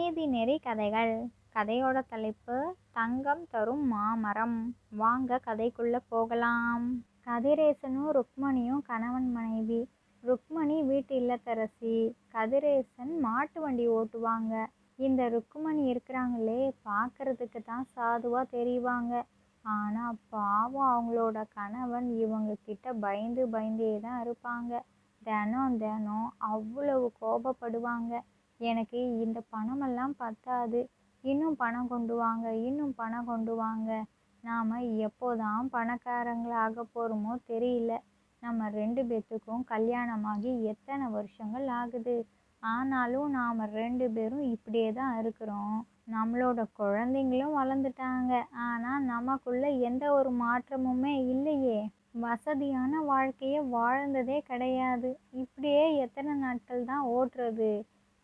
நீதிநெறி கதைகள். கதையோட தலைப்பு தங்கம் தரும் மாமரம். வாங்க கதைக்குள்ள போகலாம். கதிரேசனும் ருக்மணியும் கணவன் மனைவி. ருக்மணி வீட்டு இல்லத்தரசி, கதிரேசன் மாட்டு வண்டி ஓட்டுவாங்க. இந்த ருக்மணி இருக்கிறாங்களே, பார்க்கறதுக்கு தான் சாதுவா தெரிவாங்க. ஆனா பாவம் அவங்களோட கணவன் இவங்க கிட்ட பயந்து பயந்தே தான் இருப்பாங்க. தினம் தினம் அவ்வளவு கோபப்படுவாங்க. எனக்கு இந்த பணமெல்லாம் பத்தாது, இன்னும் பணம் கொண்டு வாங்க, இன்னும் பணம் கொண்டு வாங்க. நாம் எப்போதான் பணக்காரங்களாக போகிறோமோ தெரியல. நம்ம 2 பேத்துக்கும் கல்யாணமாகி எத்தனை வருஷங்கள் ஆகுது. ஆனாலும் நாம் 2 பேரும் இப்படியே தான் இருக்கிறோம். நம்மளோட குழந்தைங்களும் வளர்ந்துட்டாங்க. ஆனால் நமக்குள்ள எந்த ஒரு மாற்றமுமே இல்லையே. வசதியான வாழ்க்கையை வாழ்ந்ததே கிடையாது. இப்படியே எத்தனை நாட்கள் தான் ஓட்டுறது?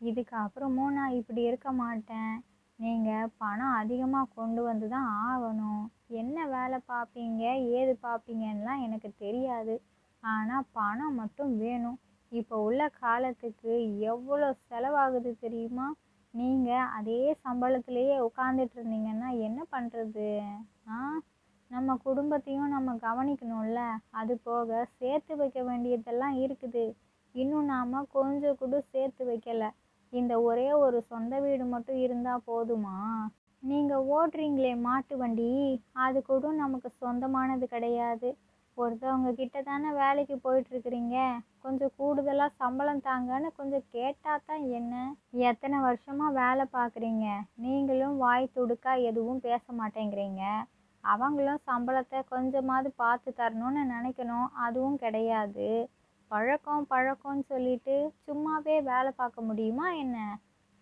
இதுக்கு அப்புறமும் நான் இப்படி இருக்க மாட்டேன். நீங்கள் பணம் அதிகமாக கொண்டு வந்து தான் ஆகணும். என்ன வேலை பார்ப்பீங்க, ஏது பார்ப்பீங்கன்னெலாம் எனக்கு தெரியாது. ஆனால் பணம் மட்டும் வேணும். இப்போ உள்ள காலத்துக்கு எவ்வளோ செலவாகுது தெரியுமா? நீங்கள் அதே சம்பளத்திலேயே உட்காந்துட்டு இருந்தீங்கன்னா என்ன பண்ணுறது? நம்ம குடும்பத்தையும் நம்ம கவனிக்கணும்ல. அது போக சேர்த்து வைக்க வேண்டியதெல்லாம் இருக்குது. இன்னும் நாம் கொஞ்சம் கூட சேர்த்து வைக்கலை. இந்த ஒரே ஒரு சொந்த வீடு மட்டும் இருந்தால் போதுமா? நீங்கள் ஓட்டுறீங்களே மாட்டு வண்டி, அது கூட நமக்கு சொந்தமானது கிடையாது. ஒருத்தவங்க கிட்ட தானே வேலைக்கு போயிட்டுருக்குறீங்க. கொஞ்சம் கூடுதலாக சம்பளம் தாங்கன்னு கொஞ்சம் கேட்டால் தான் என்ன? எத்தனை வருஷமாக வேலை பார்க்குறீங்க. நீங்களும் வாய் துடுக்கா எதுவும் பேச மாட்டேங்கிறீங்க. அவங்களும் சம்பளத்தை கொஞ்சமாவது பார்த்து தரணும்னு நினைக்கணும். அதுவும் கிடையாது. பழக்கம்னு சொல்லிட்டு சும்மாவே வேலை பார்க்க முடியுமா என்ன?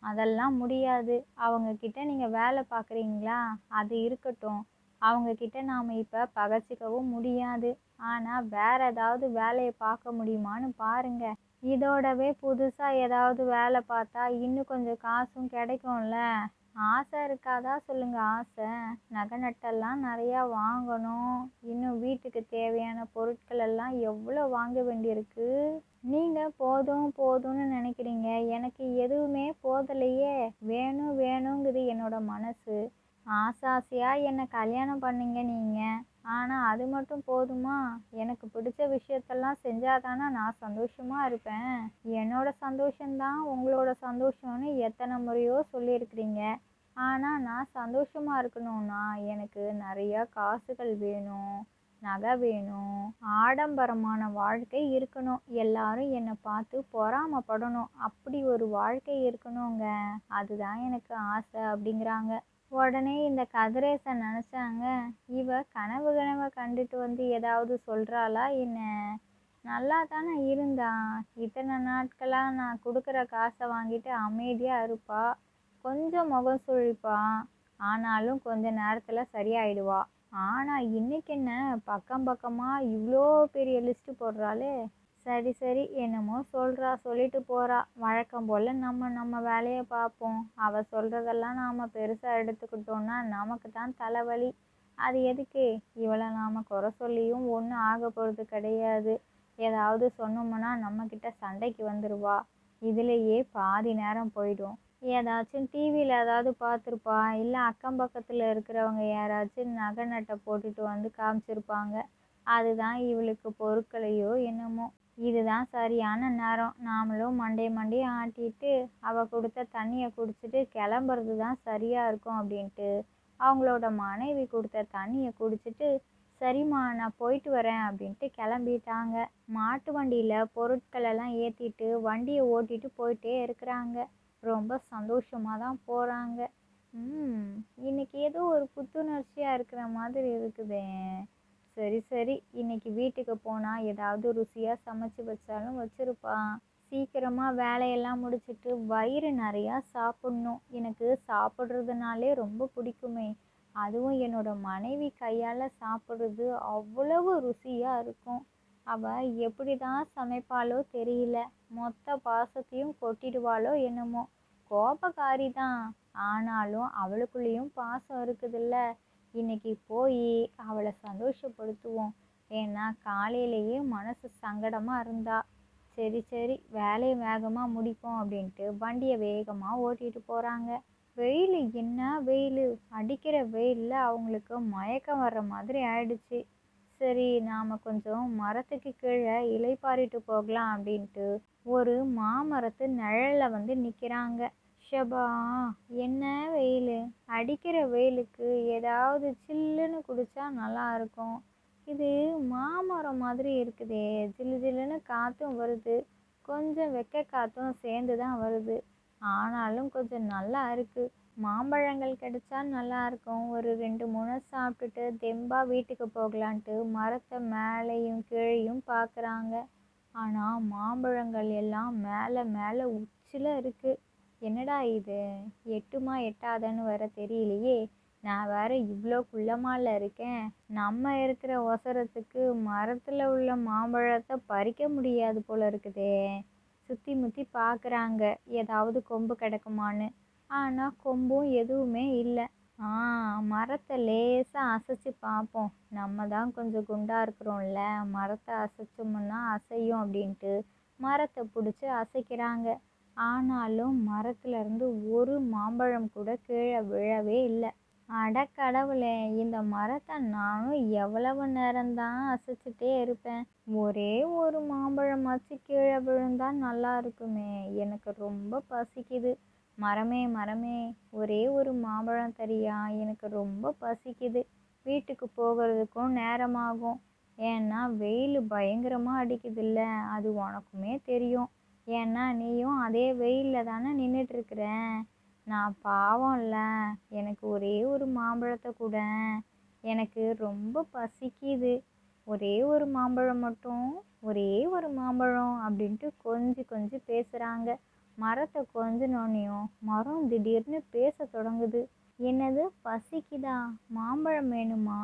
அதெல்லாம் முடியாது. அவங்கக்கிட்ட நீங்கள் வேலை பார்க்குறீங்களா, அது இருக்கட்டும். அவங்கக்கிட்ட நாம் இப்போ பகச்சிக்கவும் முடியாது. ஆனால் வேறு ஏதாவது வேலையை பார்க்க முடியுமான்னு பாருங்கள். இதோடவே புதுசாக ஏதாவது வேலை பார்த்தா இன்னும் கொஞ்சம் காசும் கிடைக்கும்ல. ஆசை இருக்காதா சொல்லுங்கள். ஆசை நகை நட்டெல்லாம் நிறையா வாங்கணும். இன்னும் வீட்டுக்கு தேவையான பொருட்கள் எல்லாம் எவ்வளோ வாங்க வேண்டியிருக்கு. நீங்கள் போதும்னு நினைக்கிறீங்க. எனக்கு எதுவுமே போதலையே. வேணுங்குது என்னோட மனசு. ஆசையாக என்னை கல்யாணம் பண்ணீங்க நீங்கள். ஆனால் அது மட்டும் போதுமா? எனக்கு பிடிச்ச விஷயத்தெல்லாம் செஞ்சாதானே நான் சந்தோஷமாக இருப்பேன். என்னோட சந்தோஷம்தான் உங்களோட சந்தோஷம்னு எத்தனை முறையோ சொல்லியிருக்கிறீங்க. ஆனால் நான் சந்தோஷமாக இருக்கணும்னா எனக்கு நிறையா காசுகள் வேணும், நகை வேணும், ஆடம்பரமான வாழ்க்கை இருக்கணும். எல்லாரும் என்னை பார்த்து பொறாமப்படணும். அப்படி ஒரு வாழ்க்கை இருக்கணுங்க. அதுதான் எனக்கு ஆசை அப்படிங்கிறாங்க. உடனே இந்த கதிரேசன் நினச்சாங்க, இவ கனவு கண்டுட்டு வந்து ஏதாவது சொல்கிறாளா என்ன? நல்லா தானே இருந்தா. இத்தனை நாட்களாக நான் கொடுக்குற காசை வாங்கிட்டு அமைதியாக இருப்பா. கொஞ்சம் முகம் சுழிப்பா. ஆனாலும் கொஞ்ச நேரத்தில் சரியாயிடுவா. ஆனால் இன்னைக்கு என்ன பக்கமாக இவ்வளோ பெரிய லிஸ்ட்டு போடுறாளே. சரி என்னமோ சொல்லிட்டு போகிறா. வழக்கம் போல் நம்ம வேலையை பார்ப்போம். அவள் சொல்கிறதெல்லாம் நாம் பெருசாக எடுத்துக்கிட்டோன்னா நமக்கு தான் தலைவலி. அது எதுக்கு? இவளை நாம் குறை சொல்லியும் ஒன்றும் ஆக போகிறது கிடையாது. ஏதாவது சொன்னோம்னா நம்மக்கிட்ட சண்டைக்கு வந்துடுவா. இதுலேயே பாதி நேரம் போயிடும். ஏதாச்சும் டிவியில் ஏதாவது பார்த்துருப்பா. இல்லை அக்கம் பக்கத்தில் இருக்கிறவங்க யாராச்சும் நகை நட்டை போட்டுட்டு வந்து காமிச்சிருப்பாங்க. அதுதான் இவளுக்கு பொருட்களையோ என்னமோ. இதுதான் சரியான நேரம். நாமளும் மண்டையை ஆட்டிட்டு அவள் கொடுத்த தண்ணியை குடிச்சிட்டு கிளம்புறது தான் சரியாக இருக்கும் அப்படின்ட்டு அவங்களோட மனைவி கொடுத்த தண்ணியை குடிச்சிட்டு, சரிம்மா நான் போயிட்டு வரேன் அப்படின்ட்டு கிளம்பிட்டாங்க. மாட்டு வண்டியில் பொருட்களெல்லாம் ஏற்றிட்டு வண்டியை ஓட்டிட்டு போயிட்டே இருக்கிறாங்க. ரொம்ப சந்தோஷமாக தான் போகிறாங்க. இன்னைக்கு ஏதோ ஒரு புத்துணர்ச்சியாக இருக்கிற மாதிரி இருக்குதே. சரி இன்னைக்கு வீட்டுக்கு போனால் ஏதாவது ருசியாக சமைச்சு வச்சாலும் வச்சுருப்பா. சீக்கிரமாக வேலையெல்லாம் முடிச்சுட்டு வயிறு நிறையா சாப்பிட்ணும். எனக்கு சாப்பிட்றதுனாலே ரொம்ப பிடிக்குமே. அதுவும் என்னோட மனைவி கையால் சாப்பிட்றது அவ்வளவு ருசியாக இருக்கும். அவள் எப்படி தான் சமைப்பாளோ தெரியல. மொத்த பாசத்தையும் கொட்டிடுவாளோ என்னமோ. கோபக்காரி தான். ஆனாலும் அவளுக்குள்ளேயும் பாசம் இருக்குதுல்ல. இன்னைக்கு போய் அவளை சந்தோஷப்படுத்துவோம். ஏன்னா காலையிலேயே மனசு சங்கடமாக இருந்தா. சரி சரி வேலையை வேகமாக முடிப்போம் அப்படின்ட்டு வண்டியை வேகமாக ஓட்டிகிட்டு போகிறாங்க. வெயில் என்ன வெயில்! அடிக்கிற வெயிலில் அவங்களுக்கு மயக்கம் வர்ற மாதிரி ஆயிடுச்சு. சரி நாம் கொஞ்சம் மரத்துக்கு கீழே இளைப்பாறிட்டு போகலாம் அப்படின்ட்டு ஒரு மாமரத்து நிழலில் வந்து நிற்கிறாங்க. ஷபா! என்ன வெயில்! அடிக்கிற வெயிலுக்கு ஏதாவது சில்லுன்னு குடித்தா நல்லா இருக்கும். இது மாமரம் மாதிரி இருக்குதே, ஜில்லு ஜில்லுன்னு காற்றும் வருது, கொஞ்சம் வெக்க காற்றும் சேர்ந்து தான் வருது. ஆனாலும் கொஞ்சம் நல்லா இருக்குது. மாம்பழங்கள் கிடைச்சா நல்லா இருக்கும். ஒரு 2 3 சாப்பிட்டுட்டு தெம்பாக வீட்டுக்கு போகலான்ட்டு மரத்தை மேலேயும் கீழேயும் பார்க்குறாங்க. ஆனால் மாம்பழங்கள் எல்லாம் மேலே மேலே உச்சில் இருக்குது. என்னடா இது, எட்டுமா எட்டாதன்னு வேற தெரியலையே. நான் வேற இவ்வளோ குள்ளமால இருக்கேன். நம்ம இருக்கிற ஒசரத்துக்கு மரத்தில் உள்ள மாம்பழத்தை பறிக்க முடியாது போல இருக்குதே. சுற்றி முற்றி பார்க்குறாங்க ஏதாவது கொம்பு கிடக்குமான்னு. ஆனால் கொம்பும் எதுவுமே இல்லை. மரத்தை லேசாக அசைச்சு பார்ப்போம். நம்ம தான் கொஞ்சம் குண்டாக இருக்கிறோம்ல, மரத்தை அசைச்சோம்னா அசையும் அப்படின்ட்டு மரத்தை பிடிச்சி அசைக்கிறாங்க. ஆனாலும் மரத்துலேருந்து ஒரு மாம்பழம் கூட கீழே விழவே இல்லை. அட கடவுளே! இந்த மரத்தை நானும் எவ்வளவு நேரம்தான் அசைச்சிட்டே இருப்பேன். ஒரே ஒரு மாம்பழமாச்சு கீழே விழுந்தா நல்லா இருக்குமே. எனக்கு ரொம்ப பசிக்குது. மரமே மரமே, ஒரே ஒரு மாம்பழம் தரியா? எனக்கு ரொம்ப பசிக்குது. வீட்டுக்கு போகிறதுக்கும் நேரமாகும். ஏன்னா வெயில் பயங்கரமாக அடிக்குதுல்ல, அது உனக்குமே தெரியும். ஏன்னா நீயும் அதே வெயிலில் தானே நின்றுட்டுருக்குற. நான் பாவம்ல, எனக்கு ஒரே ஒரு மாம்பழத்தை கூட. எனக்கு ரொம்ப பசிக்குது. ஒரே ஒரு மாம்பழம் மட்டும், ஒரே ஒரு மாம்பழம் அப்படின்ட்டு கொஞ்சி கொஞ்சி பேசுகிறாங்க. மரத்தை கொஞ்சினோன்னையும் மரம் திடீர்னு பேச தொடங்குது. என்னது, பசிக்குதா? மாம்பழம் வேணுமா?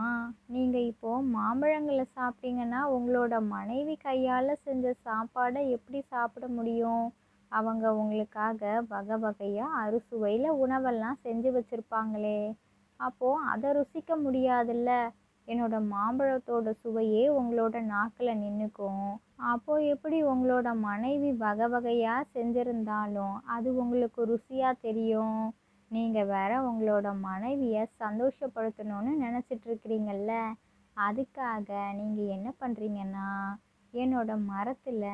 நீங்கள் இப்போது மாம்பழங்களை சாப்பிட்டீங்கன்னா உங்களோட மனைவி கையால் செஞ்ச சாப்பாடை எப்படி சாப்பிட முடியும்? அவங்க உங்களுக்காக வகை வகையாக அறுசுவையில் உணவெல்லாம் செஞ்சு வச்சுருப்பாங்களே, அப்போது அதை ருசிக்க முடியாதுல்ல. என்னோட மாம்பழத்தோட சுவையே உங்களோட நாக்கில் நின்றுக்கும். அப்போது எப்படி உங்களோட மனைவி வகை வகையாக செஞ்சுருந்தாலும் அது உங்களுக்கு ருசியாக தெரியும்? நீங்கள் வேற உங்களோட மனைவியை சந்தோஷப்படுத்தணும்னு நினச்சிட்ருக்கிறீங்கல்ல. அதுக்காக நீங்கள் என்ன பண்ணுறீங்கன்னா, என்னோட மரத்தில்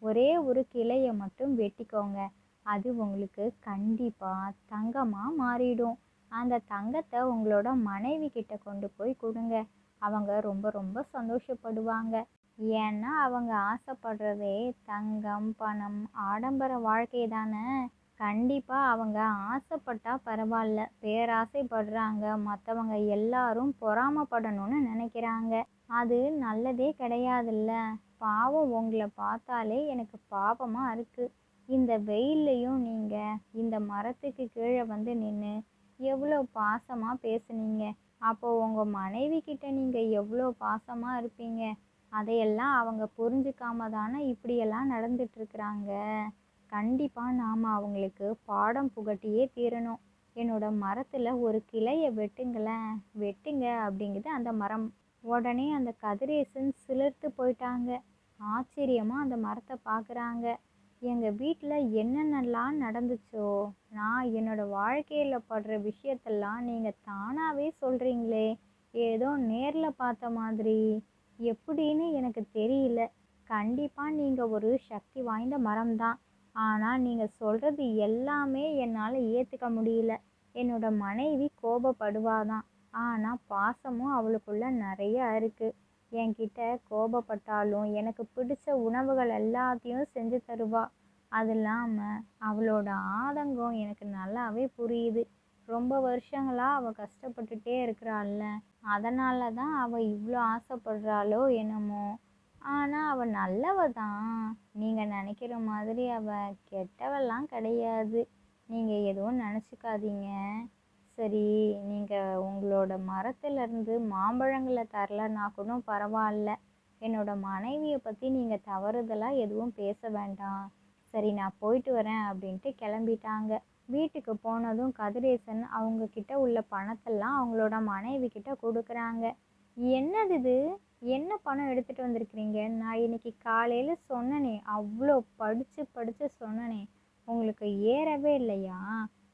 ஒரே ஒரு கிளையை மட்டும் வெட்டிக்கோங்க. அது உங்களுக்கு கண்டிப்பாக தங்கமாக மாறிடும். அந்த தங்கத்தை உங்களோட மனைவி கிட்ட கொண்டு போய் கொடுங்க. அவங்க ரொம்ப ரொம்ப சந்தோஷப்படுவாங்க. ஏன்னா அவங்க ஆசைப்படுறதே தங்கம், பணம், ஆடம்பர வாழ்க்கை தானே. கண்டிப்பாக அவங்க ஆசைப்பட்டா பரவாயில்ல, பேராசைப்படுறாங்க. மற்றவங்க எல்லாரும் பொறாமப்படணும்னு நினைக்கிறாங்க. அது நல்லதே கிடையாதுல்ல. பாவம், உங்களை பார்த்தாலே எனக்கு பாவமாக இருக்குது. இந்த வெயில்லையும் நீங்கள் இந்த மரத்துக்கு கீழே வந்து நின்று எவ்வளோ பாசமாக பேசுனீங்க. அப்போது உங்கள் மனைவி கிட்ட நீங்கள் எவ்வளோ பாசமாக இருப்பீங்க. அதையெல்லாம் அவங்க புரிஞ்சுக்காம தானே இப்படியெல்லாம் நடந்துட்டுருக்குறாங்க. கண்டிப்பாக நாம் அவங்களுக்கு பாடம் புகட்டியே தீரணும். என்னோட மரத்தில் ஒரு கிளையை வெட்டுங்களேன், வெட்டுங்க அப்படிங்குது அந்த மரம். உடனே அந்த கதிரேசன் சிலிர்த்து போயிட்டாங்க. ஆச்சரியமாக அந்த மரத்தை பார்க்குறாங்க. எங்கள் வீட்டில் என்னென்னலாம் நடந்துச்சோ, நான் என்னோடய வாழ்க்கையில் படுற விஷயத்தெல்லாம் நீங்கள் தானாகவே சொல்கிறீங்களே, ஏதோ நேரில் பார்த்த மாதிரி. எப்படின்னு எனக்கு தெரியல. கண்டிப்பாக நீங்கள் ஒரு சக்தி வாய்ந்த மரம்தான். ஆனால் நீங்கள் சொல்கிறது எல்லாமே என்னால் ஏற்றுக்க முடியல. என்னோட மனைவி கோபப்படுவாதான், ஆனால் பாசமும் அவளுக்குள்ள நிறைய இருக்குது. என்கிட்ட கோபப்பட்டாலும் எனக்கு பிடிச்ச உணவுகள் எல்லாத்தையும் செஞ்சு தருவா. அது இல்லாமல் அவளோட ஆதங்கம் எனக்கு நல்லாவே புரியுது. ரொம்ப வருஷங்களாக அவள் கஷ்டப்பட்டுட்டே இருக்கிறாள்ல, அதனால தான் அவள் இவ்வளோ ஆசைப்படுறாளோ என்னமோ. ஆனால் அவள் நல்லவ தான். நீங்கள் நினைக்கிற மாதிரி அவள் கெட்டவெல்லாம் கிடையாது. நீங்கள் எதுவும் நினச்சிக்காதீங்க. சரி, நீங்கள் உங்களோட மரத்துலேருந்து மாம்பழங்களை தரலன்னா கூட பரவாயில்ல. என்னோட மனைவியை பற்றி நீங்கள் தவறுதலாக எதுவும் பேச வேண்டாம். சரி, நான் போயிட்டு வரேன் அப்படின்ட்டு கிளம்பிட்டாங்க. வீட்டுக்கு போனதும் கதிரேசன் அவங்கக்கிட்ட உள்ள பணத்தெல்லாம் அவங்களோட மனைவி கிட்ட கொடுக்குறாங்க. என்னது இது? என்ன பணம் எடுத்துட்டு வந்திருக்கிறீங்க? நான் இன்னைக்கு காலையில சொன்னனே, அவ்வளோ படிச்சு படிச்சு சொன்னனே, உங்களுக்கு ஏறவே இல்லையா?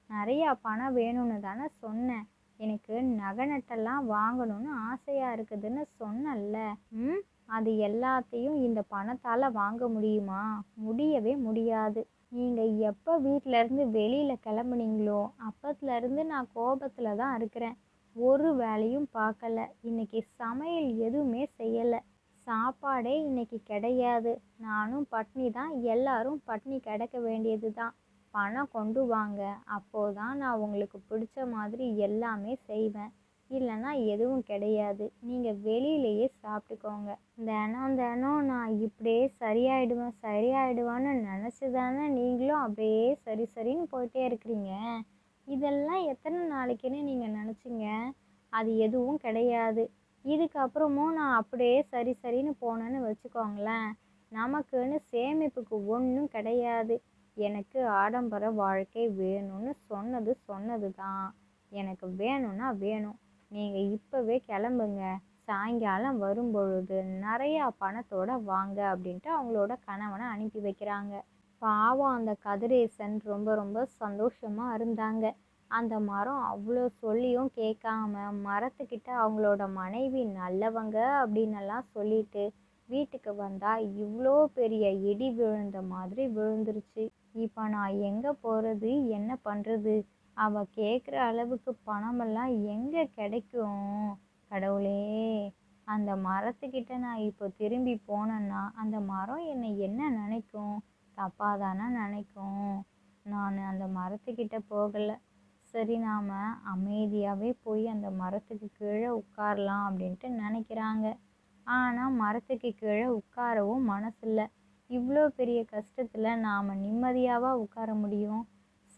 நிறையா பணம் வேணும்னு தானே சொன்னேன். எனக்கு நகை நட்டெல்லாம் வாங்கணும்னு ஆசையா இருக்குதுன்னு சொன்னேன்ல. ம். அது எல்லாத்தையும் இந்த பணத்தால வாங்க முடியுமா? முடியவே முடியாது. நீங்க எப்போ வீட்ல இருந்து வெளியில கிளம்புனீங்களோ, அப்பத்துல இருந்து நான் கோபத்துல தான் இருக்கிறேன். ஒரு வேலையும் பார்க்கல. இன்னைக்கு சமையல் எதுவுமே செய்யல. சாப்பாடே இன்னைக்கு கிடையாது. நானும் பட்னி தான். எல்லாரும் பட்னி கிடக்க வேண்டியது தான். பணம் கொண்டு வாங்க. அப்போதான் நான் உங்களுக்கு பிடிச்ச மாதிரி எல்லாமே செய்வேன். இல்லைன்னா எதுவும் கிடையாது. நீங்கள் வெளியிலேயே சாப்பிட்டுக்கோங்க. தினம் தினம் நான் இப்படியே சரியாயிடுவேன் சரியாயிடுவேன்னு நினச்சி தானே நீங்களும் அப்படியே சரி சரின்னு போயிட்டே இருக்கிறீங்க. இதெல்லாம் எத்தனை நாளைக்குன்னு நீங்கள் நினச்சிங்க? அது எதுவும் கிடையாது. இதுக்கப்புறமும் நான் அப்படியே சரி சரின்னு போனேன்னு வச்சுக்கோங்களேன், நமக்குன்னு சேமிப்புக்கு ஒன்றும் கிடையாது. எனக்கு ஆடம்பர வாழ்க்கை வேணும்னு சொன்னது சொன்னது தான். எனக்கு வேணும்னா வேணும். நீங்கள் இப்போவே கிளம்புங்க. சாயங்காலம் வரும்பொழுது நிறையா பணத்தோட வாங்க அப்படின்ட்டு அவங்களோட கணவனை அனுப்பி வைக்கிறாங்க. பாவம் அந்த கதிரேசன் ரொம்ப ரொம்ப சந்தோஷமா இருந்தாங்க. அந்த மரம் அவ்வளோ சொல்லியும் கேட்காம மரத்துக்கிட்ட அவங்களோட மனைவி நல்லவங்க அப்படின்னெல்லாம் சொல்லிட்டு வீட்டுக்கு வந்தா இவ்வளோ பெரிய இடி விழுந்த மாதிரி விழுந்துருச்சு. இப்போ நான் எங்கே போகிறது, என்ன பண்ணுறது? அவ கேட்குற அளவுக்கு பணமெல்லாம் எங்கே கிடைக்கும்? கடவுளே! அந்த மரத்துக்கிட்ட நான் இப்போ திரும்பி போனேன்னா அந்த மரம் என்னை என்ன நினைக்கும்? தப்பாக தானே நினைக்கும். நான் அந்த மரத்துக்கிட்ட போகலை. சரி, நாம் அமைதியாகவே போய் அந்த மரத்துக்கு கீழே உட்காரலாம் அப்படின்ட்டு நினைக்கிறாங்க. ஆனால் மரத்துக்கு கீழே உட்காரவும் மனசில்ல. இவ்வளோ பெரிய கஷ்டத்தில் நாம் நிம்மதியாவா உட்கார முடியும்?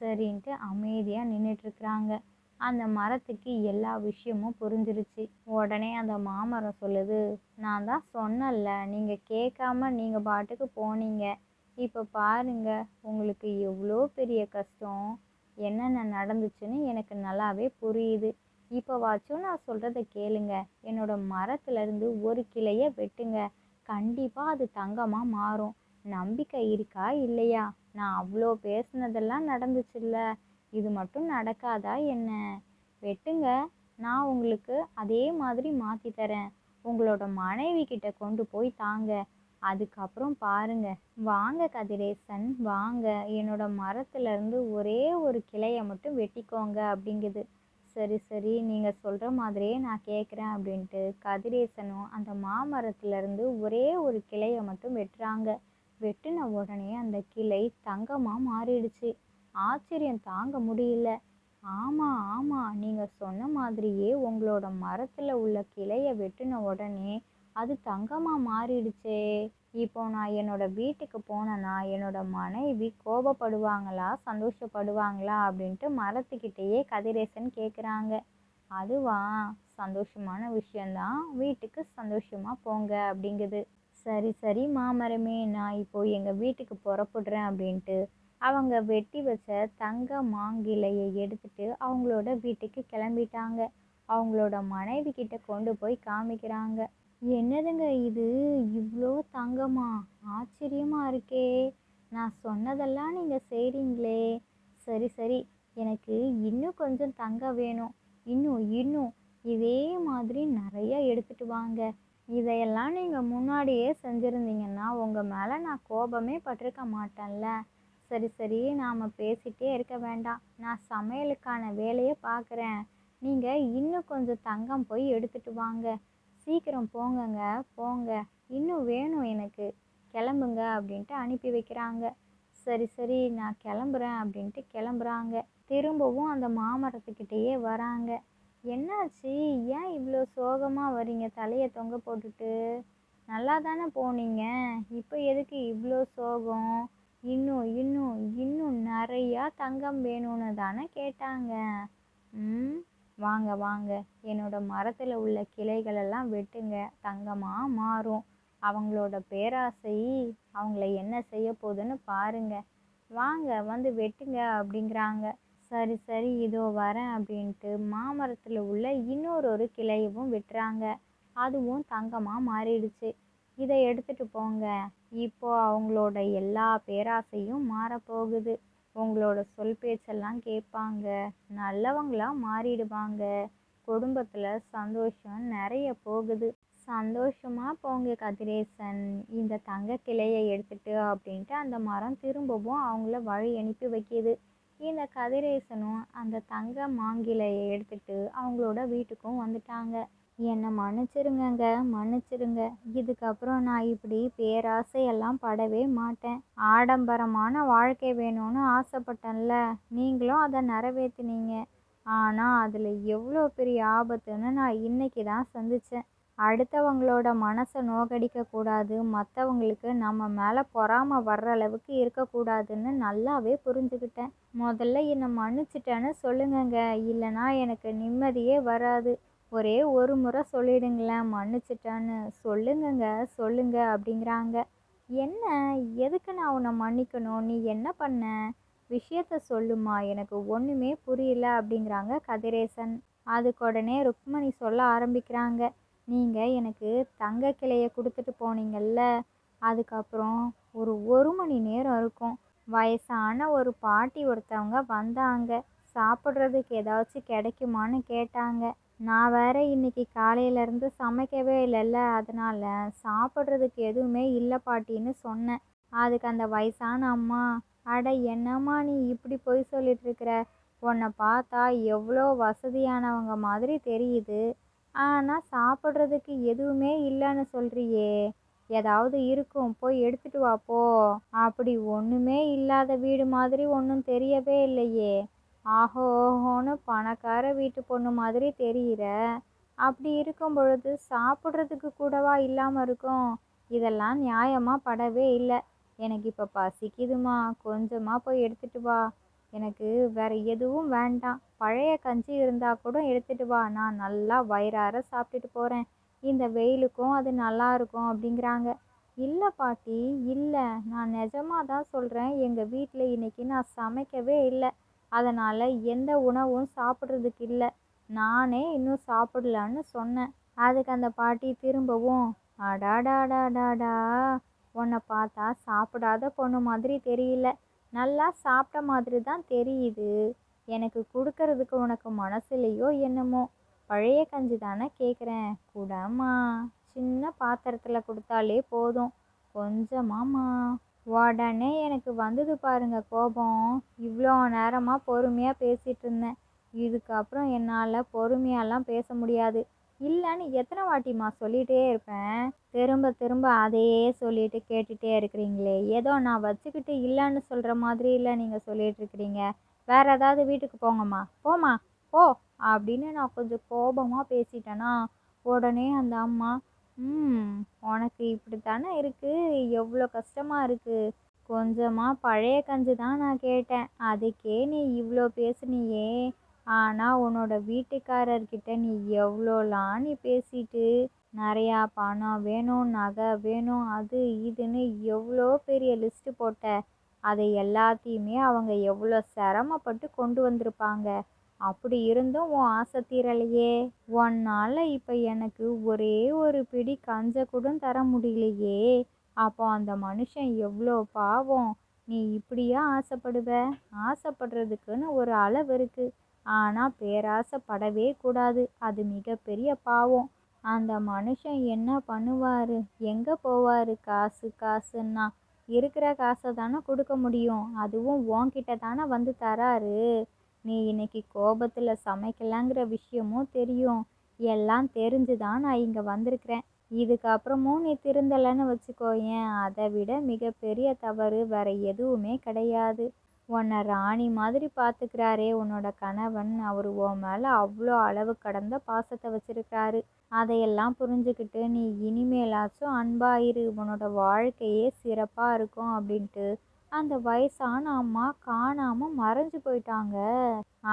சரின்ட்டு அமைதியாக நின்றுட்டுருக்குறாங்க. அந்த மரத்துக்கு எல்லா விஷயமும் புரிஞ்சிருச்சு. உடனே அந்த மாமரம் சொல்லுது, நான் தான் சொன்னேன்ல, நீங்கள் கேட்காம நீங்கள் பாட்டுக்கு போனீங்க. இப்போ பாருங்க, உங்களுக்கு எவ்வளோ பெரிய கஷ்டம், என்னென்ன நடந்துச்சுன்னு எனக்கு நல்லாவே புரியுது. இப்போவாச்சும் நான் சொல்கிறத கேளுங்க. என்னோட மரத்துலேருந்து ஒரு கிளையை வெட்டுங்க. கண்டிப்பாக அது தங்கமாக மாறும். நம்பிக்கை இருக்கா இல்லையா? நான் அவ்வளோ பேசுனதெல்லாம் நடந்துச்சுல்ல, இது மட்டும் நடக்காதா என்ன? வெட்டுங்க. நான் உங்களுக்கு அதே மாதிரி மாற்றி தரேன். உங்களோட மனைவி கிட்ட கொண்டு போய் தாங்க. அதுக்கப்புறம் பாருங்க. வாங்க கதிரேசன், வாங்க. என்னோட மரத்துலேருந்து ஒரே ஒரு கிளையை மட்டும் வெட்டிக்கோங்க அப்படிங்குது. சரி சரி, நீங்கள் சொல்கிற மாதிரியே நான் கேட்குறேன் அப்படின்ட்டு கதிரேசனும் அந்த மாமரத்துலேருந்து ஒரே ஒரு கிளையை மட்டும் வெட்டுறாங்க. வெட்டின உடனே அந்த கிளை தங்கமாக மாறிடுச்சு. ஆச்சரியம் தாங்க முடியல. ஆமாம் ஆமாம், நீங்கள் சொன்ன மாதிரியே உங்களோட மரத்தில் உள்ள கிளையை வெட்டின உடனே அது தங்கமாக மாறிடுச்சே. இப்போ நான் என்னோட வீட்டுக்கு போனேன்னா என்னோட மனைவி கோபப்படுவாங்களா சந்தோஷப்படுவாங்களா அப்படின்ட்டு மரத்துக்கிட்டேயே கதிரேசன் கேட்குறாங்க. அதுவா, சந்தோஷமான விஷயந்தான், வீட்டுக்கு சந்தோஷமாக போங்க அப்படிங்குது. சரி சரி மாமரமே, நான் இப்போ எங்கள் வீட்டுக்கு புறப்படுறேன் அப்படின்ட்டு அவங்க வெட்டி வச்ச தங்க மாங்கிளையை எடுத்துட்டு அவங்களோட வீட்டுக்கு கிளம்பிட்டாங்க. அவங்களோட மனைவி கிட்ட கொண்டு போய் காமிக்கிறாங்க. என்னதுங்க இது, இவ்வளோ தங்கமா? ஆச்சரியமா இருக்கே. நான் சொன்னதெல்லாம் நீங்கள் செய்கிறீங்களே. சரி சரி, எனக்கு இன்னும் கொஞ்சம் தங்கம் வேணும். இன்னும் இன்னும் இதே மாதிரி நிறைய எடுத்துட்டு வாங்க. இதையெல்லாம் நீங்கள் முன்னாடியே செஞ்சுருந்தீங்கன்னா உங்கள் மேலே நான் கோபமே பட்டிருக்க மாட்டேன்ல. சரி சரி, நாம் பேசிகிட்டே இருக்க வேண்டாம். நான் சமையலுக்கான வேலையை பார்க்குறேன். நீங்கள் இன்னும் கொஞ்சம் தங்கம் போய் எடுத்துட்டு வாங்க. சீக்கிரம் போங்கங்க, போங்க. இன்னும் வேணும் எனக்கு. கிளம்புங்க அப்படின்ட்டு அனுப்பி வைக்கிறாங்க. சரி சரி, நான் கிளம்புறேன் அப்படின்ட்டு கிளம்புறாங்க. திரும்பவும் அந்த மாமரத்துக்கிட்டேயே வராங்க. என்னாச்சு? ஏன் இவ்வளோ சோகமாக வரீங்க தலையை தொங்க போட்டுட்டு? நல்லா தானே போனீங்க. இப்போ எதுக்கு இவ்வளோ சோகம்? இன்னும் இன்னும் இன்னும் நிறையா தங்கம் வேணும்னு தானே கேட்டாங்க. ம். வாங்க வாங்க, என்னோட மரத்தில் உள்ள கிளைகளெல்லாம் வெட்டுங்க. தங்கமாக மாறும். அவங்களோட பேராசை அவங்கள என்ன செய்ய போகுதுன்னு பாருங்க. வாங்க வந்து வெட்டுங்க அப்படிங்கிறாங்க. சரி சரி, இதோ வரேன் அப்படின்ட்டு மாமரத்தில் உள்ள இன்னொரு கிளையவும் வெட்டுறாங்க. அதுவும் தங்கமாக மாறிடுச்சு. இதை எடுத்துட்டு போங்க. இப்போ அவங்களோட எல்லா பேராசையும் மாறப்போகுது. உங்களோட சொல் பேச்செல்லாம் கேட்பாங்க. நல்லவங்களா மாறிடுவாங்க. குடும்பத்தில் சந்தோஷம் நிறைய போகுது. சந்தோஷமா போங்க கதிரேசன். இந்த தங்க கிளையை எடுத்துட்டு அப்படின்ட்டு அந்த மரம் திரும்பவும் அவங்கள வழி அனுப்பி வைக்கிது. இந்த கதிரேசனும் அந்த தங்க மாங்கிளையை எடுத்துட்டு அவங்களோட வீட்டுக்கும் வந்துட்டாங்க. என்னை மன்னிச்சிருங்கங்க, மன்னிச்சிருங்க. இதுக்கப்புறம் நான் இப்படி பேராசையெல்லாம் படவே மாட்டேன். ஆடம்பரமான வாழ்க்கை வேணும்னு ஆசைப்பட்டேன்ல, நீங்களும் அதை நிறைவேற்றினீங்க. ஆனால் அதில் எவ்வளோ பெரிய ஆபத்துன்னு நான் இன்னைக்கு தான் சந்தித்தேன். அடுத்தவங்களோட மனசை நோகடிக்கக்கூடாது, மற்றவங்களுக்கு நம்ம மேலே பொறாமை வர்ற அளவுக்கு இருக்கக்கூடாதுன்னு நல்லாவே புரிஞ்சுக்கிட்டேன். முதல்ல என்னை மன்னிச்சிட்டேன்னு சொல்லுங்கங்க, இல்லைனா எனக்கு நிம்மதியே வராது. ஒரே ஒரு முறை சொல்லிடுங்களேன் மன்னிச்சிட்டேன்னு. சொல்லுங்கங்க, சொல்லுங்க அப்படிங்கிறாங்க. என்ன, எதுக்கு நான் உன்னை மன்னிக்கணும்? நீ என்ன பண்ண? விஷயத்த சொல்லுமா, எனக்கு ஒன்றுமே புரியல அப்படிங்கிறாங்க கதிரேசன். அதுக்கு உடனே ருக்மணி சொல்ல ஆரம்பிக்கிறாங்க. நீங்கள் எனக்கு தங்க கிளையை கொடுத்துட்டு போனீங்கல்ல, அதுக்கப்புறம் ஒரு மணி நேரம் இருக்கும். வயசான ஒரு பாட்டி ஒருத்தவங்க வந்தாங்க. சாப்பிட்றதுக்கு ஏதாச்சும் கிடைக்குமான்னு கேட்டாங்க. நான் வேற இன்னைக்கு காலையிலேருந்து சமைக்கவே இல்லைல்ல, அதனால் சாப்பிட்றதுக்கு எதுவுமே இல்லை பாட்டின்னு சொன்னேன். அதுக்கு அந்த வயசான அம்மா, அட என்னம்மா நீ இப்படி பொய் சொல்லிட்டு இருக்கிற? உன்னை பார்த்தா எவ்வளோ வசதியானவங்க மாதிரி தெரியுது. ஆனால் சாப்பிட்றதுக்கு எதுவுமே இல்லைன்னு சொல்கிறியே, ஏதாவது இருக்கும், போய் எடுத்துட்டு வா போ. அப்படி ஒன்றுமே இல்லாத வீடு மாதிரி ஒன்றும் தெரியவே இல்லையே. ஆஹோ ஓஹோன்னு பணக்கார வீட்டு பொண்ணு மாதிரி தெரிகிற. அப்படி இருக்கும் பொழுது சாப்பிட்றதுக்கு கூடவா இல்லாமல் இருக்கும்? இதெல்லாம் நியாயமாக படவே இல்லை. எனக்கு இப்போ பசிக்குதுமா, கொஞ்சமாக போய் எடுத்துட்டு வா. எனக்கு வேற எதுவும் வேண்டாம். பழைய கஞ்சி இருந்தால் கூட எடுத்துட்டு வா, நான் நல்லா வயிறார சாப்பிட்டுட்டு போகிறேன். இந்த வெயிலுக்கும் அது நல்லா இருக்கும் அப்படிங்கிறாங்க. இல்லை பாட்டி, இல்லை, நான் நிஜமாக தான் சொல்கிறேன். எங்கள் வீட்டில் இன்னைக்கு நான் சமைக்கவே இல்லை. அதனால் எந்த உணவும் சாப்பிட்றதுக்கு இல்லை. நானே இன்னும் சாப்பிடலான்னு சொன்னேன். அதுக்கு அந்த பாட்டி திரும்பவும், அடாடாடாடாடா, உன்னை பார்த்தா சாப்பிடாத பொண்ணு மாதிரி தெரியல, நல்லா சாப்பிட்ட மாதிரி தான் தெரியுது. எனக்கு கொடுக்கறதுக்கு உனக்கு மனசுலையோ என்னமோ. பழைய கஞ்சி தானே கேட்குறேன், கூடம்மா. சின்ன பாத்திரத்தில் கொடுத்தாலே போதும், கொஞ்சமாம்மா. உடனே எனக்கு வந்தது பாருங்க கோபம். இவ்வளோ நேரமாக பொறுமையாக பேசிகிட்டு இருந்தேன். இதுக்கப்புறம் என்னால் பொறுமையாலாம் பேச முடியாது. இல்லைன்னு எத்தனை வாட்டிம்மா சொல்லிகிட்டே இருப்பேன்? திரும்ப திரும்ப அதையே சொல்லிட்டு கேட்டுகிட்டே இருக்கிறீங்களே. ஏதோ நான் வச்சுக்கிட்டு இல்லைன்னு சொல்கிற மாதிரி இல்லை நீங்கள் சொல்லிகிட்டு இருக்கிறீங்க. வேறு ஏதாவது வீட்டுக்கு போங்கம்மா, போம்மா போ அப்படின்னு நான் கொஞ்சம் கோபமாக பேசிட்டேன்னா, உடனே அந்த அம்மா, உனக்கு இப்படி தானே இருக்குது, எவ்வளோ கஷ்டமாக இருக்குது. கொஞ்சமாக பழைய கஞ்சி தான் நான் கேட்டேன், அதுக்கே நீ இவ்வளோ பேசுனியே. ஆனால் உன்னோட வீட்டுக்காரர்கிட்ட நீ எவ்வளோலாம் நீ பேசிட்டு, நிறையா பணம் வேணும், நகை வேணும், அது இதுன்னு எவ்வளோ பெரிய லிஸ்ட்டு போட்ட. அதை எல்லாத்தையுமே அவங்க எவ்வளோ சிரமப்பட்டு கொண்டு வந்திருப்பாங்க. அப்படி இருந்தும் உன் ஆசை தீரலையே. உன்னால் இப்போ எனக்கு ஒரே ஒரு பிடி கஞ்சை கூட தர முடியலையே. அப்போ அந்த மனுஷன் எவ்வளோ பாவம். நீ இப்படியா ஆசைப்படுவ? ஆசைப்படுறதுக்குன்னு ஒரு அளவு இருக்குது. ஆனால் பேராசைப்படவே கூடாது, அது மிகப்பெரிய பாவம். அந்த மனுஷன் என்ன பண்ணுவார், எங்கே போவார்? காசு காசுன்னா இருக்கிற காசை தானே கொடுக்க முடியும். அதுவும் உன்கிட்ட தானே வந்து தராரு. நீ இன்னைக்கு கோபத்தில் சமைக்கலாங்கிற விஷயமும் தெரியும். எல்லாம் தெரிஞ்சு தான் நான் இங்கே வந்திருக்கிறேன். இதுக்கப்புறமும் நீ திருந்தலைன்னு வச்சுக்கோயேன், அதை விட மிகப்பெரிய தவறு வேற எதுவுமே கிடையாது. உன்னை ராணி மாதிரி பார்த்துக்கிறாரே உன்னோட கணவன், அவர் உன் மேலே அவ்வளோ அளவு கடந்த பாசத்தை வச்சிருக்காரு. அதையெல்லாம் புரிஞ்சுக்கிட்டு நீ இனிமேலாச்சும் அன்பாயிரு, உன்னோட வாழ்க்கையே சிறப்பாக இருக்கும் அப்படின்ட்டு அந்த வயசான அம்மா காணாமல் மறைஞ்சு போயிட்டாங்க.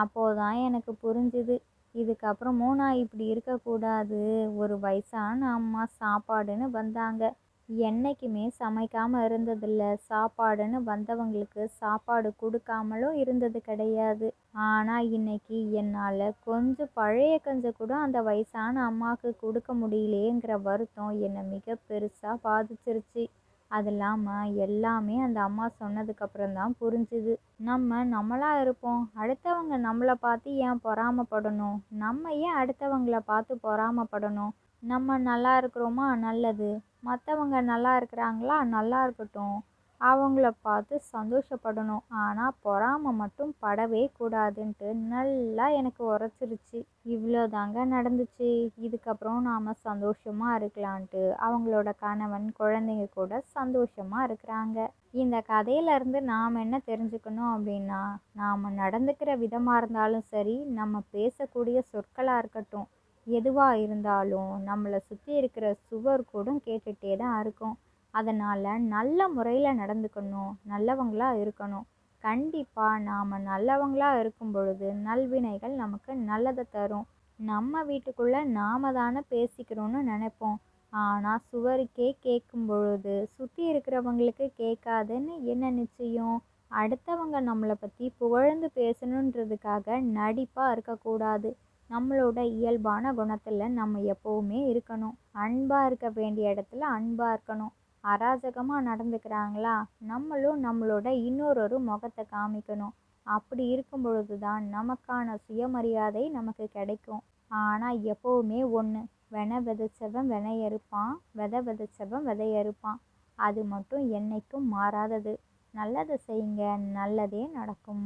அப்போதான் எனக்கு புரிஞ்சுது, இதுக்கப்புறமும் நான் இப்படி இருக்கக்கூடாது. ஒரு வயசான அம்மா சாப்பாடுன்னு வந்தாங்க, என்னைக்குமே சமைக்காமல் இருந்ததில்ல. சாப்பாடுன்னு வந்தவங்களுக்கு சாப்பாடு கொடுக்காமலும் இருந்தது கிடையாது. ஆனால் இன்னைக்கு என்னால் கொஞ்சம் பழைய கஞ்சை கூட அந்த வயசான அம்மாவுக்கு கொடுக்க முடியலையேங்கிற வருத்தம் என்னை மிக பெருசாக பாதிச்சிருச்சு. அது இல்லாமல் எல்லாமே அந்த அம்மா சொன்னதுக்கப்புறம் தான் புரிஞ்சுது. நம்மளா இருப்போம், அடுத்தவங்க நம்மளை பார்த்து ஏன் பொறாமப்படணும்? நம்ம ஏன் அடுத்தவங்கள பார்த்து பொறாமப்படணும்? நம்ம நல்லா இருக்கிறோமா, நல்லது. மற்றவங்க நல்லா இருக்கிறாங்களா, நல்லா இருக்கட்டும். அவங்கள பார்த்து சந்தோஷப்படணும். ஆனால் பொறாமை மட்டும் படவே கூடாதுன்ட்டு நல்லா எனக்கு உரைச்சிருச்சு. இவ்வளோதாங்க நடந்துச்சு. இதுக்கப்புறம் நாம் சந்தோஷமாக இருக்கலான்ட்டு அவங்களோட கணவன் குழந்தைங்க கூட சந்தோஷமாக இருக்கிறாங்க. இந்த கதையிலேருந்து நாம் என்ன தெரிஞ்சுக்கணும் அப்படின்னா, நாம் நடந்துக்கிற விதமாக இருந்தாலும் சரி, நம்ம பேசக்கூடிய சொற்களாக இருக்கட்டும், எதுவாக இருந்தாலும் நம்மளை சுற்றி இருக்கிற சுவர் கூட கேட்டுகிட்டே தான் இருக்கும். அதனால் நல்ல முறையில் நடந்துக்கணும், நல்லவங்களாக இருக்கணும். கண்டிப்பாக நாம் நல்லவங்களாக இருக்கும் பொழுது நல்வினைகள் நமக்கு நல்லதை தரும். நம்ம வீட்டுக்குள்ளே நாம தானே பேசிக்கிறோன்னு நினைப்போம். ஆனால் சுவருக்கே கேட்கும் பொழுது சுற்றி இருக்கிறவங்களுக்கு கேட்காதுன்னு என்ன நிச்சயம்? அடுத்தவங்க நம்மளை பற்றி புகழ்ந்து பேசணுன்றதுக்காக நடிப்பாக இருக்கக்கூடாது. நம்மளோட இயல்பான குணத்தில் நம்ம எப்போவுமே இருக்கணும். அன்பாக இருக்க வேண்டிய இடத்துல அன்பாக இருக்கணும். அராஜகமாக நடந்துக்கிறாங்களா, நம்மளும் நம்மளோட இன்னொரு முகத்தை காமிக்கணும். அப்படி இருக்கும் பொழுது தான் நமக்கான சுயமரியாதை நமக்கு கிடைக்கும். ஆனால் எப்போவுமே ஒன்று, வெனை விதைச்சவன் வினையறுப்பான், விதை விதைச்சவன் விதையறுப்பான். அது மட்டும் என்றைக்கும் மாறாதது. நல்லதை செய்யுங்க, நல்லதே நடக்கும்.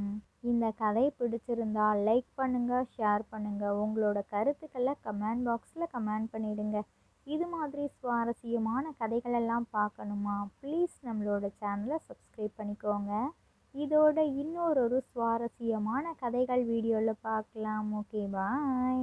இந்த கதை பிடிச்சிருந்தா லைக் பண்ணுங்கள், ஷேர் பண்ணுங்கள். உங்களோட கருத்துக்களை கமெண்ட் பாக்ஸில் கமெண்ட் பண்ணிவிடுங்க. இது மாதிரி சுவாரஸ்யமான கதைகளெல்லாம் பார்க்கணுமா, ப்ளீஸ் நம்மளோட சேனலை சப்ஸ்கிரைப் பண்ணிக்கோங்க. இதோட இன்னொரு சுவாரஸ்யமான கதைகள் வீடியோவில் பார்க்கலாம். ஓகே, பாய்.